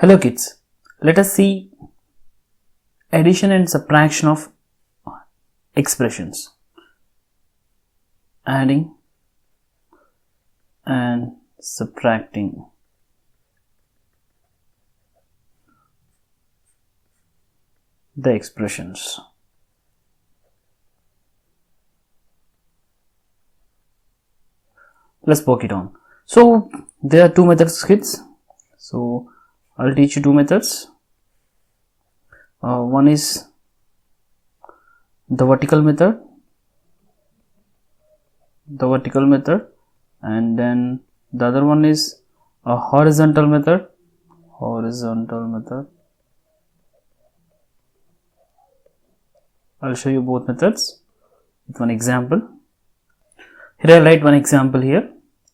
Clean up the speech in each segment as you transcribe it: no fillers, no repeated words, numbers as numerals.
Hello kids, let us see addition and subtraction of expressions. Adding and subtracting. The expressions. Let's poke it on. So there are two methods, kids. So I'll teach you two methods. One is the vertical method, and then the other one is a horizontal method. I'll show you both methods with one example. Here I'll write one example here.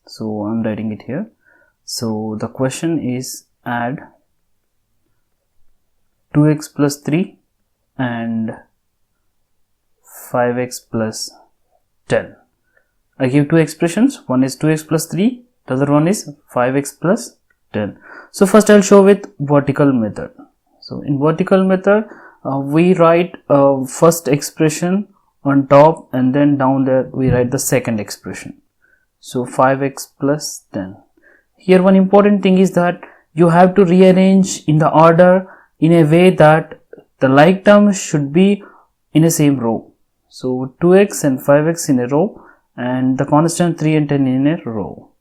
So I'm writing it here. So the question is add 2x plus 3 and 5x plus 10. I give two expressions. One is 2x plus 3, the other one is 5x plus 10. So first I'll show with vertical method. So in vertical method we write first expression on top, and then down there we write the second expression. So 5x plus 10. Here one important thing is that you have to rearrange in the order in a way that the like terms should be in a same row. So 2x and 5x in a row, and the constant 3 and 10 in a row.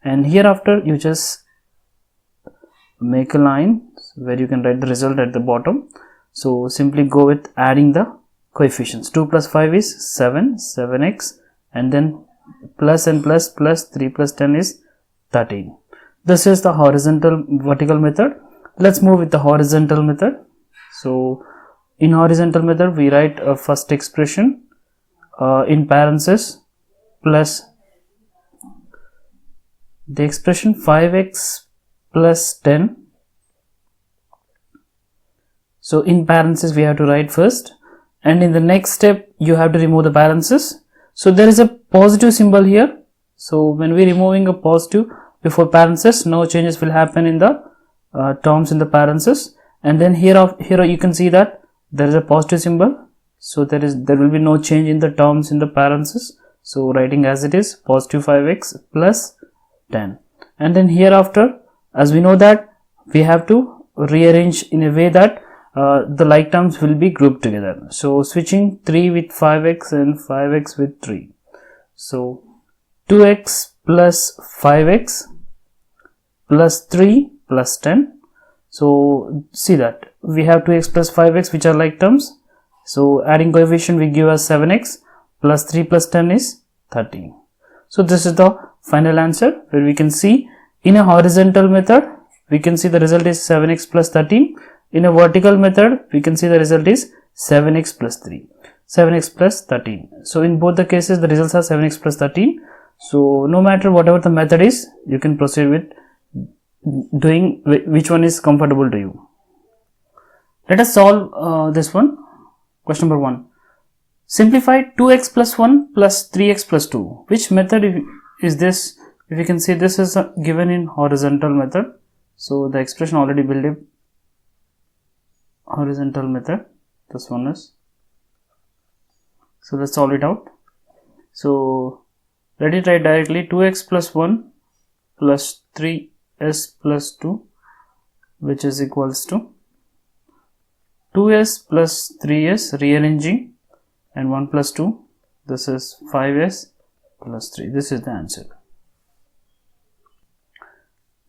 And hereafter you just make a line where you can write the result at the bottom. So simply go with adding the coefficients. 2 plus 5 is 7, 7x, and then plus and plus 3 plus 10 is 13. This is the vertical method. Let's move with the horizontal method. So in horizontal method we write a first expression in parentheses plus the expression 5x plus 10. So in parentheses we have to write first, and in the next step you have to remove the parentheses. So there is a positive symbol here. So when we are removing a positive before parentheses, no changes will happen in the terms in the parentheses. And then here you can see that there is a positive symbol. So there will be no change in the terms in the parentheses. So writing as it is, positive 5x plus 10. And then hereafter, as we know that we have to rearrange in a way that the like terms will be grouped together. So switching 3 with 5x and 5x with 3. So 2x plus 5x plus 3 plus 10. So see that we have 2x plus 5x which are like terms. So adding coefficient we give us 7x plus 3 plus 10 is 13. So this is the final answer, where we can see in a horizontal method we can see the result is 7x plus 13. In a vertical method we can see the result is 7x plus 3, 7x plus 13. So in both the cases the results are 7x plus 13. So no matter whatever the method is, you can proceed with doing which one is comfortable to you. Let us solve this one. Question number 1. Simplify 2x plus 1 plus 3x plus 2. Which method is this? If you can see, this is given in horizontal method. So the expression already built in horizontal method. This one is. So let's solve it out. So let it write directly 2x plus 1 plus 3s plus 2, which is equals to 2s plus 3s, rearranging, and 1 plus 2, this is 5s plus 3. This is the answer.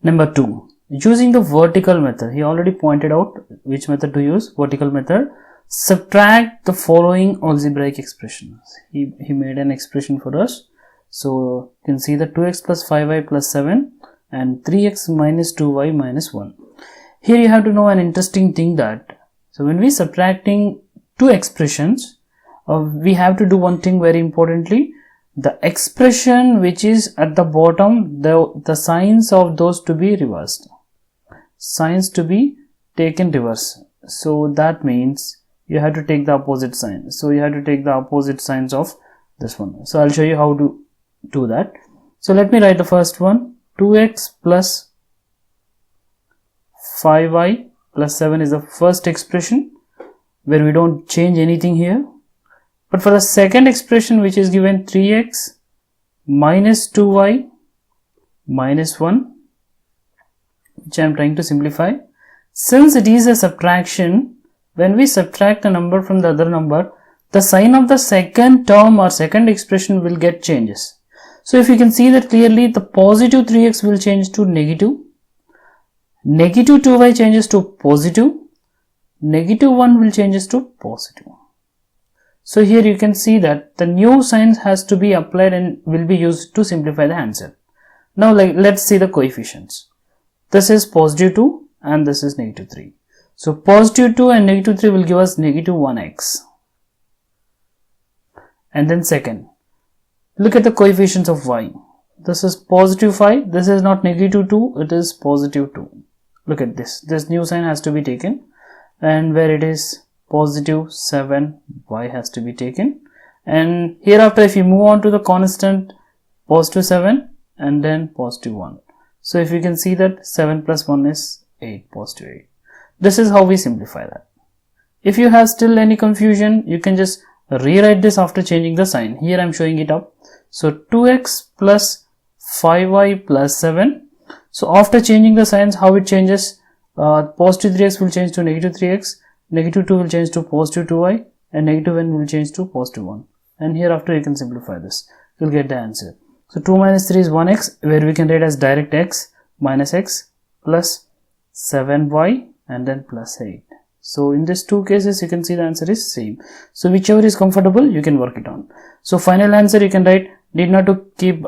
Number 2. Using the vertical method, he already pointed out which method to use. Vertical method. Subtract the following algebraic expressions. He made an expression for us. So you can see the 2x plus 5y plus 7 and 3x minus 2y minus 1. Here you have to know an interesting thing that, so when we subtracting two expressions, we have to do one thing very importantly. The expression which is at the bottom, the signs of those to be reversed. Signs to be taken reverse. So that means you have to take the opposite sign. So you have to take the opposite signs of this one. So I'll show you how to do that. So let me write the first one. 2x plus 5y plus 7 is the first expression where we don't change anything here. But for the second expression, which is given 3x minus 2y minus 1, which I am trying to simplify, since it is a subtraction, when we subtract a number from the other number, the sign of the second term or second expression will get changes. So if you can see that clearly, the positive 3x will change to negative, negative 2y changes to positive, negative 1 will changes to positive. So here you can see that the new sign has to be applied and will be used to simplify the answer. Now let's see the coefficients. This is positive 2 and this is negative 3. So positive 2 and negative 3 will give us negative 1x. And then second, look at the coefficients of y. This is positive 5. This is not negative 2. It is positive 2. Look at this. This new sign has to be taken. And where it is positive 7, y has to be taken. And hereafter, if you move on to the constant, positive 7 and then positive 1. So if you can see that 7 plus 1 is 8, positive 8. This is how we simplify that. If you have still any confusion, you can just rewrite this after changing the sign. Here I am showing it up. So 2x plus 5y plus 7. So after changing the signs, how it changes? Positive 3x will change to negative 3x, negative 2 will change to positive 2y, and negative 1 will change to positive 1. And hereafter you can simplify this. You will get the answer. So 2 minus 3 is 1x, where we can write as direct x minus x plus 7y and then plus 8. So in these two cases, you can see the answer is same. So whichever is comfortable, you can work it on. So final answer you can write, need not to keep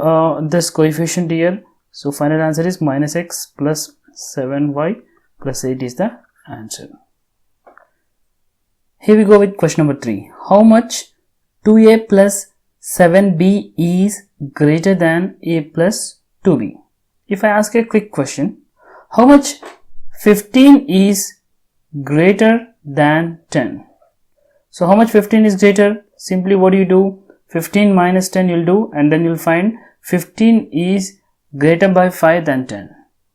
this coefficient here. So final answer is minus x plus 7y plus 8 is the answer. Here we go with question number 3. How much 2a plus 7b is greater than a plus 2b? If I ask a quick question, how much 15 is greater than 10? So how much 15 is greater? Simply what do you do? 15 minus 10 you'll do, and then you'll find 15 is greater by 5 than 10.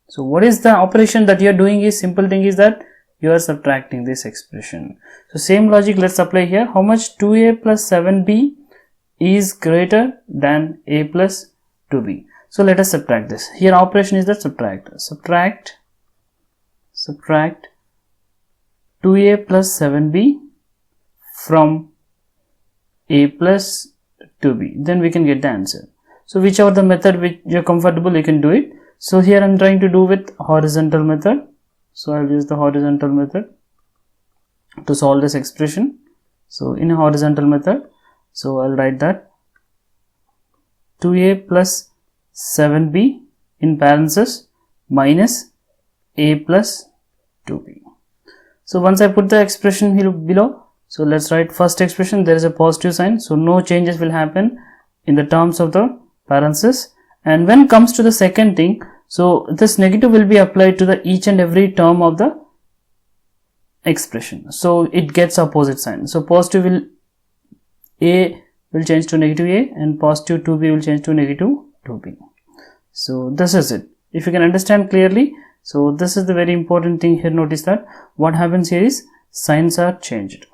So what is the operation that you are doing? Is simple thing is that you are subtracting this expression. So same logic let's apply here. How much 2a plus 7b is greater than a plus 2b? So let us subtract this. Here operation is that subtract 2a plus 7b from a plus 2b, then we can get the answer. So whichever the method which you're comfortable, you can do it. So here I'm trying to do with horizontal method. So I'll use the horizontal method to solve this expression. So in a horizontal method, so I'll write that 2a plus 7b in parentheses minus a plus 2b. So once I put the expression here below, so let's write first expression. There is a positive sign, so no changes will happen in the terms of the parentheses. And when it comes to the second thing, so this negative will be applied to the each and every term of the expression. So it gets opposite sign. So positive will a will change to negative a, and positive 2b will change to negative 2b. So this is it. If you can understand clearly, so this is the very important thing here. Notice that what happens here is signs are changed.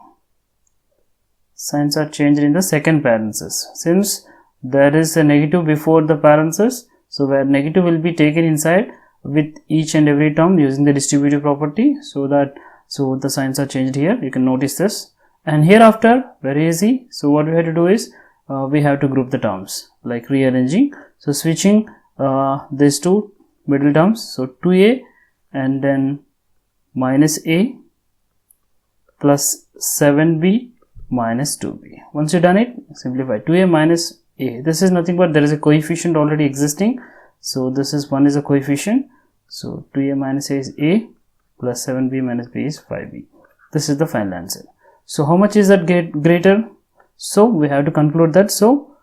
Signs are changed in the second parenthesis. Since there is a negative before the parenthesis, so where negative will be taken inside with each and every term using the distributive property, so the signs are changed here. You can notice this. And hereafter, very easy. So what we have to do is we have to group the terms like rearranging. So switching these two middle terms, so 2a and then minus a plus 7b minus 2b. Once you done it, simplify 2a minus a. This is nothing but there is a coefficient already existing. So this is one is a coefficient. So 2a minus a is a plus 7b minus b is 5b. This is the final answer. So how much is that greater? So we have to conclude that. So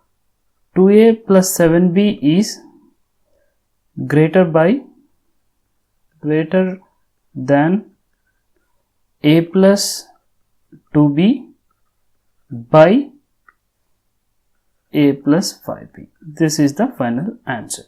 2a plus 7b is greater than a plus 2b by a plus 5b. This is the final answer.